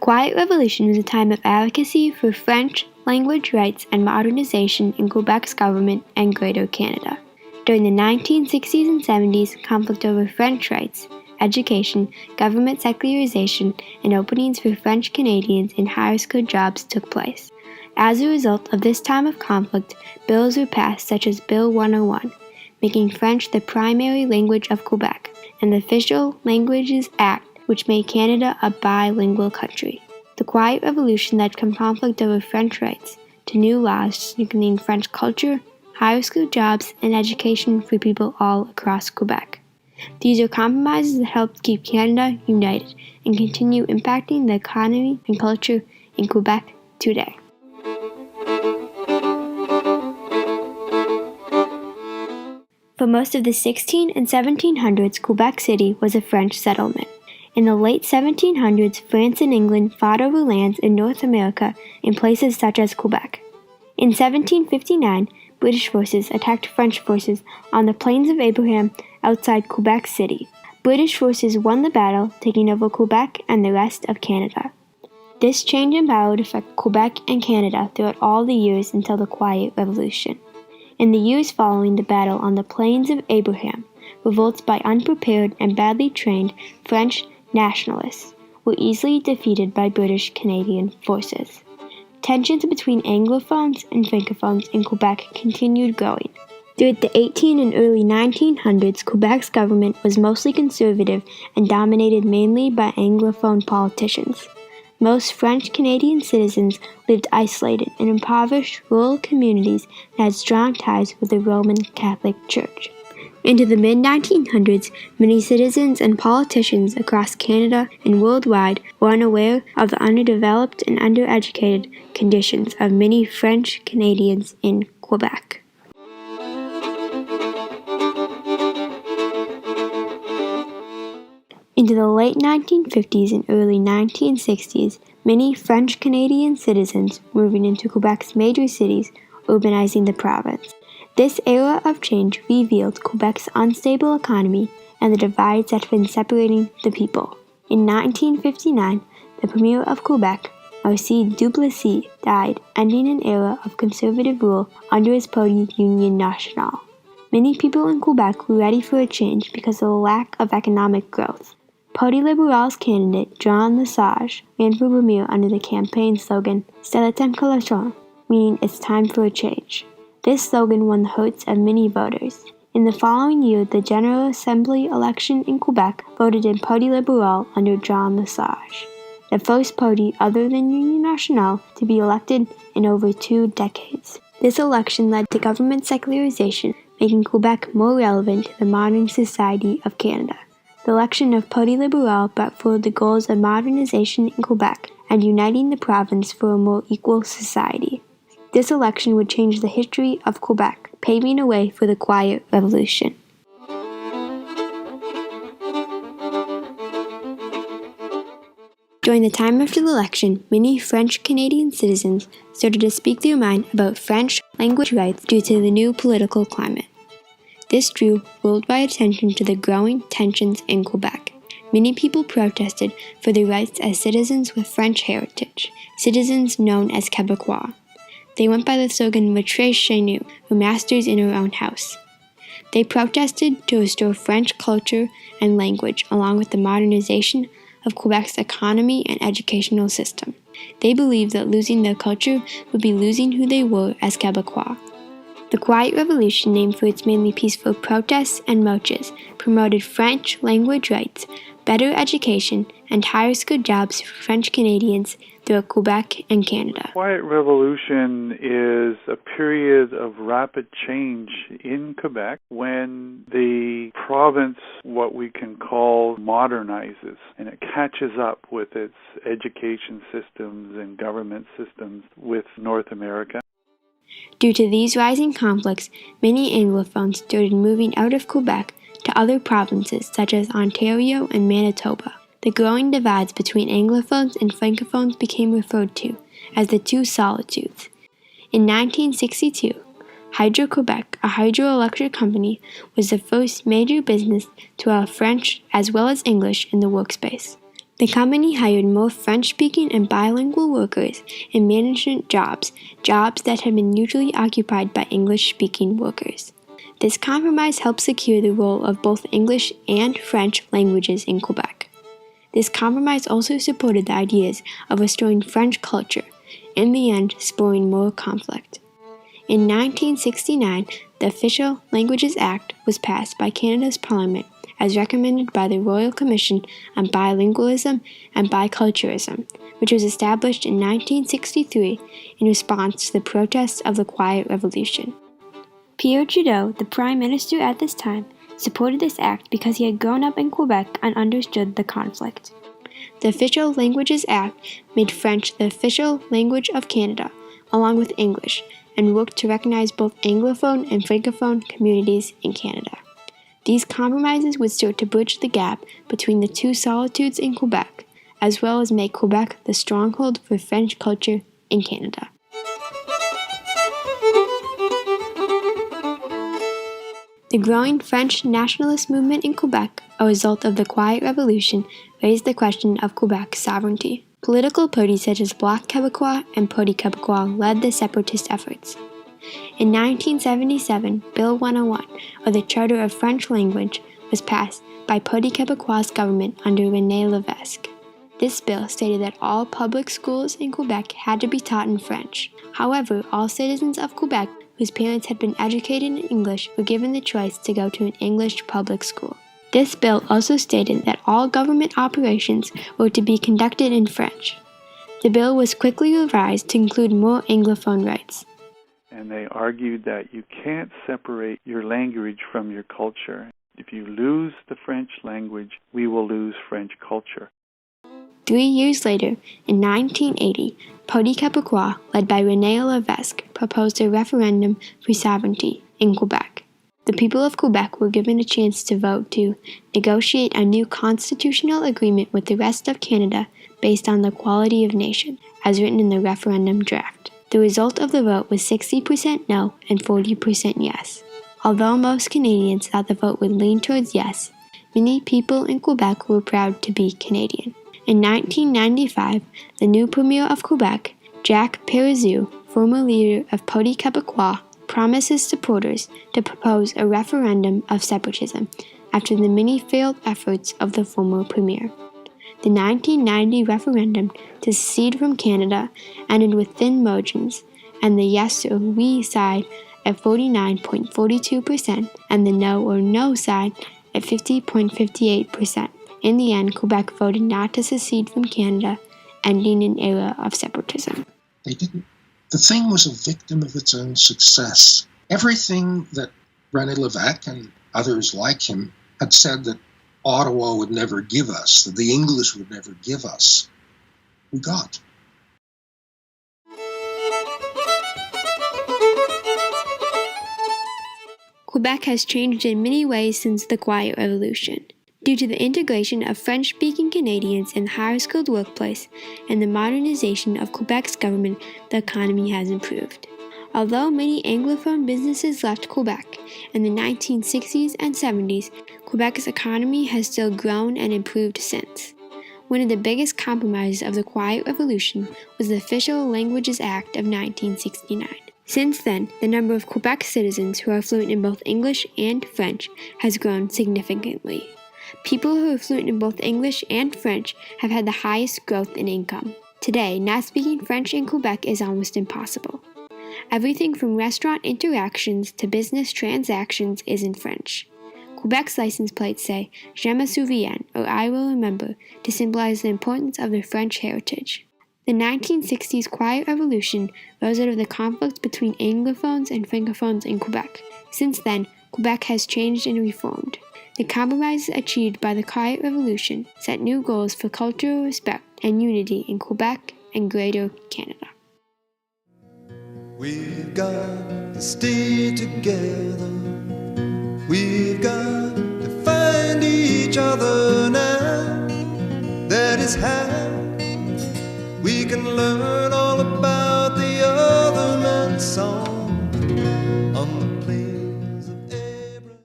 Quiet Revolution was a time of advocacy for French language rights and modernization in Quebec's government and Greater Canada. During the 1960s and 70s, conflict over French rights, education, government secularization, and openings for French Canadians in higher-skilled jobs took place. As a result of this time of conflict, bills were passed such as Bill 101, making French the primary language of Quebec, and the Official Languages Act, which made Canada a bilingual country. The Quiet Revolution led from conflict over French rights to new laws strengthening French culture, higher-skilled jobs, and education for people all across Quebec. These are compromises that helped keep Canada united and continue impacting the economy and culture in Quebec today. For most of the 1600s and 1700s, Quebec City was a French settlement. In the late 1700s, France and England fought over lands in North America in places such as Quebec. In 1759, British forces attacked French forces on the Plains of Abraham outside Quebec City. British forces won the battle, taking over Quebec and the rest of Canada. This change in power would affect Quebec and Canada throughout all the years until the Quiet Revolution. In the years following the battle on the Plains of Abraham, revolts by unprepared and badly trained French nationalists were easily defeated by British Canadian forces. Tensions between Anglophones and Francophones in Quebec continued growing. Throughout the 1800s and early 1900s, Quebec's government was mostly conservative and dominated mainly by Anglophone politicians. Most French Canadian citizens lived isolated in impoverished rural communities that had strong ties with the Roman Catholic Church. Into the mid-1900s, many citizens and politicians across Canada and worldwide were unaware of the underdeveloped and undereducated conditions of many French Canadians in Quebec. Into the late 1950s and early 1960s, many French Canadian citizens moving into Quebec's major cities, urbanizing the province. This era of change revealed Quebec's unstable economy and the divides that had been separating the people. In 1959, the Premier of Quebec, Aristide Duplessis, died, ending an era of conservative rule under his party Union Nationale. Many people in Quebec were ready for a change because of the lack of economic growth. Parti Liberal's candidate, Jean Lesage, ran for Premier under the campaign slogan, C'est le temps que l'on change, meaning it's time for a change. This slogan won the hearts of many voters. In the following year, the General Assembly election in Quebec voted in Parti Liberal under Jean Lesage, the first party other than Union Nationale to be elected in over 2 decades. This election led to government secularization, making Quebec more relevant to the modern society of Canada. The election of Parti Liberal brought forward the goals of modernization in Quebec and uniting the province for a more equal society. This election would change the history of Quebec, paving a way for the Quiet Revolution. During the time after the election, many French Canadian citizens started to speak their mind about French language rights due to the new political climate. This drew worldwide attention to the growing tensions in Quebec. Many people protested for their rights as citizens with French heritage, citizens known as Québécois. They went by the slogan Maîtresse chez nous, or masters in our own house. They protested to restore French culture and language, along with the modernization of Quebec's economy and educational system. They believed that losing their culture would be losing who they were as Québécois. The Quiet Revolution, named for its mainly peaceful protests and marches, promoted French language rights, better education, and higher-skilled jobs for French Canadians throughout Quebec and Canada. The Quiet Revolution is a period of rapid change in Quebec when the province, what we can call, modernizes, and it catches up with its education systems and government systems with North America. Due to these rising conflicts, many Anglophones started moving out of Quebec to other provinces such as Ontario and Manitoba. The growing divides between Anglophones and Francophones became referred to as the Two Solitudes. In 1962, Hydro-Quebec, a hydroelectric company, was the first major business to allow French as well as English in the workspace. The company hired more French-speaking and bilingual workers in management jobs that had been usually occupied by English-speaking workers. This compromise helped secure the role of both English and French languages in Quebec. This compromise also supported the ideas of restoring French culture, in the end spurring more conflict. In 1969, the Official Languages Act was passed by Canada's Parliament as recommended by the Royal Commission on Bilingualism and Biculturalism, which was established in 1963 in response to the protests of the Quiet Revolution. Pierre Trudeau, the Prime Minister at this time, supported this act because he had grown up in Quebec and understood the conflict. The Official Languages Act made French the official language of Canada, along with English, and worked to recognize both Anglophone and Francophone communities in Canada. These compromises would serve to bridge the gap between the two solitudes in Quebec, as well as make Quebec the stronghold for French culture in Canada. The growing French nationalist movement in Quebec, a result of the Quiet Revolution, raised the question of Quebec's sovereignty. Political parties such as Bloc Québécois and Parti Québécois led the separatist efforts. In 1977, Bill 101, or the Charter of French Language, was passed by Parti Québécois' government under René Lévesque. This bill stated that all public schools in Quebec had to be taught in French. However, all citizens of Quebec whose parents had been educated in English were given the choice to go to an English public school. This bill also stated that all government operations were to be conducted in French. The bill was quickly revised to include more Anglophone rights. And they argued that you can't separate your language from your culture. If you lose the French language, we will lose French culture. 3 years later, in 1980, Parti Québécois, led by René Lévesque, proposed a referendum for sovereignty in Quebec. The people of Quebec were given a chance to vote to negotiate a new constitutional agreement with the rest of Canada based on the equality of nation, as written in the referendum draft. The result of the vote was 60% no and 40% yes. Although most Canadians thought the vote would lean towards yes, many people in Quebec were proud to be Canadian. In 1995, the new Premier of Quebec, Jacques Parizeau, former leader of Parti Québécois, promised his supporters to propose a referendum of separatism after the many failed efforts of the former Premier. The 1990 referendum to secede from Canada ended with thin margins, and the yes or we side at 49.42% and the no or no side at 50.58%. In the end, Quebec voted not to secede from Canada, ending an era of separatism. They didn't. The thing was a victim of its own success. Everything that René Lévesque and others like him had said that Ottawa would never give us, that the English would never give us, we got. Quebec has changed in many ways since the Quiet Revolution. Due to the integration of French-speaking Canadians in the higher-skilled workplace and the modernization of Quebec's government, the economy has improved. Although many Anglophone businesses left Quebec in the 1960s and 70s, Quebec's economy has still grown and improved since. One of the biggest compromises of the Quiet Revolution was the Official Languages Act of 1969. Since then, the number of Quebec citizens who are fluent in both English and French has grown significantly. People who are fluent in both English and French have had the highest growth in income. Today, not speaking French in Quebec is almost impossible. Everything from restaurant interactions to business transactions is in French. Quebec's license plates say, Je me souviens, or I will remember, to symbolize the importance of their French heritage. The 1960s Quiet Revolution rose out of the conflict between Anglophones and Francophones in Quebec. Since then, Quebec has changed and reformed. The compromises achieved by the Quiet Revolution set new goals for cultural respect and unity in Quebec and Greater Canada. We've got to stay together. We've got to find each other now. That is how we can learn